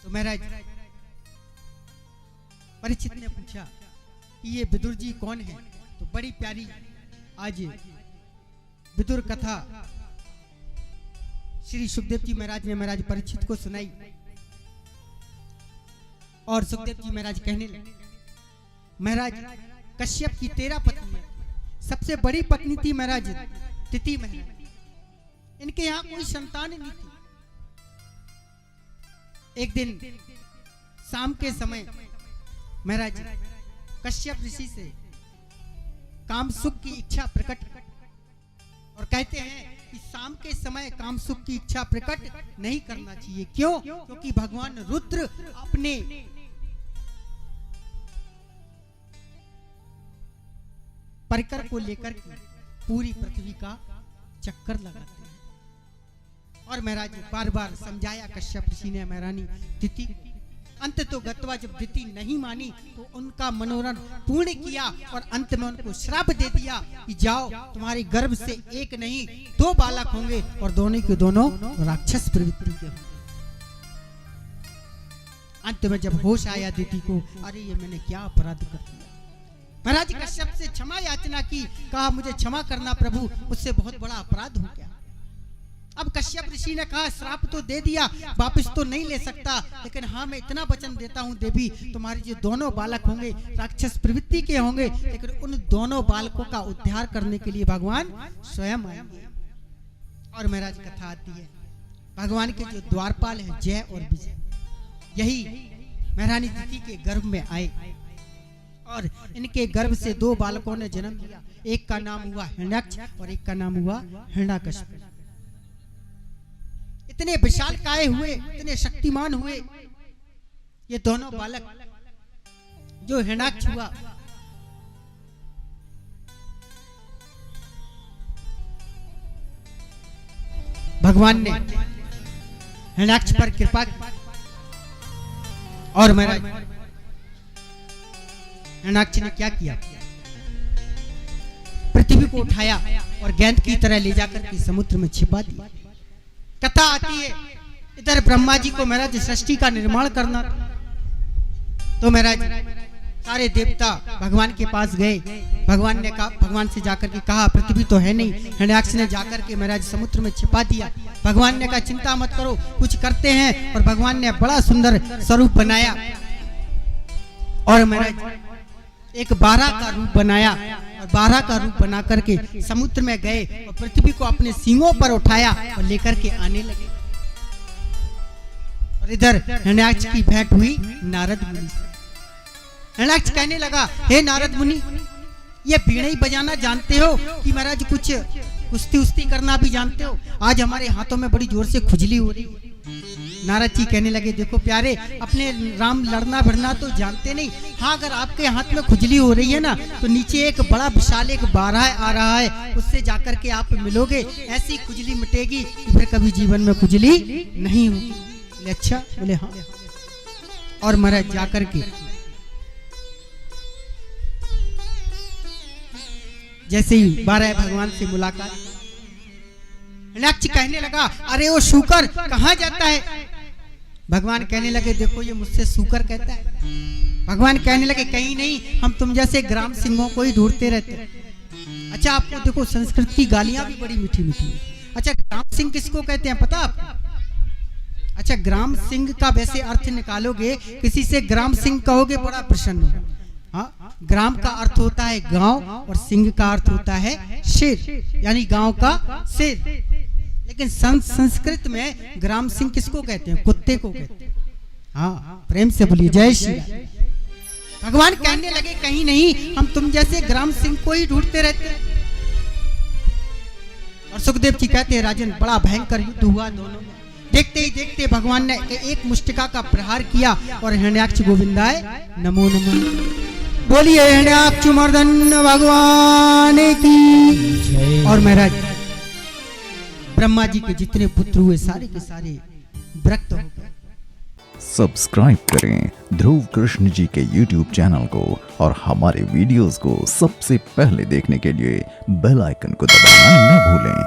तो महाराज परीक्षित ने पूछा कि ये विदुर जी कौन है। तो बड़ी प्यारी आज विदुर कथा श्री सुखदेव जी महाराज ने महाराज परीक्षित को सुनाई। और सुखदेव जी महाराज कहने लगे, महाराज कश्यप की 13 पत्नी है, सबसे बड़ी पत्नी थी महाराज तिथि महाराज। इनके यहाँ कोई संतान नहीं थी। एक दिन शाम के समय महाराज कश्यप ऋषि से काम सुख की इच्छा प्रकट, और कहते हैं कि शाम के समय काम सुख की इच्छा प्रकट नहीं करना चाहिए। क्यों? क्योंकि भगवान रुद्र अपने परिकर को लेकर पूरी पृथ्वी का चक्कर लगाते हैं। और महाराज बार बार समझाया कश्यप ऋषि ने महारानी तिथि। अंत तो गत्वा जब तिथि नहीं मानी तो उनका मनोरथ पूर्ण किया और अंत में उनको श्राप दे दिया कि जाओ तुम्हारे गर्भ से एक नहीं 2 बालक होंगे और दोनों के दोनों राक्षस प्रवृत्ति के होंगे। अंत में जब होश आया तिथि को, अरे ये मैंने क्या अपराध कर दिया। महाराज कश्यप से क्षमा याचना की, कहा मुझे क्षमा करना प्रभु, मुझसे बहुत बड़ा अपराध हो गया। अब कश्यप ऋषि ने कहा श्राप तो दे दिया, वापस तो नहीं ले सकता, लेकिन हाँ मैं इतना वचन देता हूँ देवी, तुम्हारे जो दोनों बालक होंगे राक्षस प्रवृत्ति के होंगे, लेकिन उन दोनों बालकों का उद्धार करने के लिए भगवान स्वयं आएंगे। और महाराज कथा आती है भगवान के जो द्वारपाल है जय और विजय, यही महारानी तिथि के गर्भ में आए और इनके गर्भ से 2 बालकों ने जन्म लिया। एक का नाम हुआ हिरण्याक्ष और एक का नाम हुआ हिरण्याकश्यप। इतने विशाल काय हुए, इतने शक्तिमान हुए ये दोनों बालक। जो हिरण्याक्ष हुआ भगवान ने हिरण्याक्ष पर कृपा की और महाराज हिरण्याक्ष ने क्या किया, पृथ्वी को उठाया और गेंद की तरह ले जाकर के समुद्र में छिपा दिया। कथा आती है इधर ब्रह्मा जी को महाराज सृष्टि का निर्माण करना, तो महाराज सारे देवता भगवान के पास गए। भगवान ने कहा, भगवान से जाकर के कहा पृथ्वी तो है नहीं। हिरण्याक्ष ने जाकर के महाराज समुद्र में छिपा दिया। भगवान ने कहा चिंता मत करो, कुछ करते हैं। और भगवान ने बड़ा सुंदर स्वरूप बनाया और महाराज एक 12 का रूप बनाया और 12 का रूप बना करके समुद्र में गए और पृथ्वी को अपने सींगों पर उठाया और लेकर के आने लगे। और इधर हिरण्याक्ष की भेंट हुई नारद मुनि से। हिरण्याक्ष कहने लगा, हे नारद मुनि, ये बीड़ा ही बजाना जानते हो कि महाराज कुछ कुश्ती उस्ती करना भी जानते हो? आज हमारे हाथों में बड़ी जोर से खुजली हो रही है। नारद जी कहने लगे, देखो प्यारे, अपने राम लड़ना भिड़ना तो जानते नहीं। हाँ, अगर आपके हाथ में खुजली हो रही है ना, तो नीचे एक बड़ा विशाल एक बारह आ रहा है, उससे जाकर के आप मिलोगे, ऐसी खुजली मिटेगी, फिर कभी जीवन में खुजली नहीं होगी। अच्छा, बोले हाँ। और महाराज जाकर के जैसे ही 12 भगवान से मुलाकात, हिरण्याक्ष कहने लगा, अरे वो शूकर कहाँ जाता है? भगवान कहने लगे, देखो ये मुझसे शूकर कहता है। भगवान कहने लगे, कहीं नहीं, हम तुम जैसे ग्राम सिंहों को ही ढूंढते रहते। अच्छा, आपको देखो संस्कृत की गालियां भी बड़ी मीठी मीठी है। अच्छा, ग्राम सिंह किसको कहते हैं पता आपको? अच्छा, ग्राम सिंह का वैसे अर्थ निकालोगे, किसी से ग्राम सिंह कहोगे बड़ा प्रसन्न होगा। हाँ, ग्राम का अर्थ होता है गांव और सिंह का अर्थ होता है शेर, यानी गांव का शेर। लेकिन संस्कृत में ग्राम सिंह किसको कहते हैं? कुत्ते को कहते हैं। हाँ, प्रेम से बोलिए जय श्री राम। भगवान कहने लगे, कहीं नहीं, हम तुम जैसे ग्राम सिंह को ही ढूंढते रहते हैं। और सुखदेव जी कहते हैं, राजन बड़ा भयंकर युद्ध हुआ दोनों में। देखते ही देखते भगवान ने एक मुष्टिका का प्रहार किया और हिरण्याक्ष गोविंदाय नमो नमः। बोलिए हिरण्याक्ष मर्दन भगवान की। और महाराज ब्रह्मा जी के जितने पुत्र हुए सारे के सारे विरक्त हो गए। सब्सक्राइब करें ध्रुव कृष्ण जी के YouTube चैनल को और हमारे वीडियोस को सबसे पहले देखने के लिए बेल आइकन को दबाना न भूलें।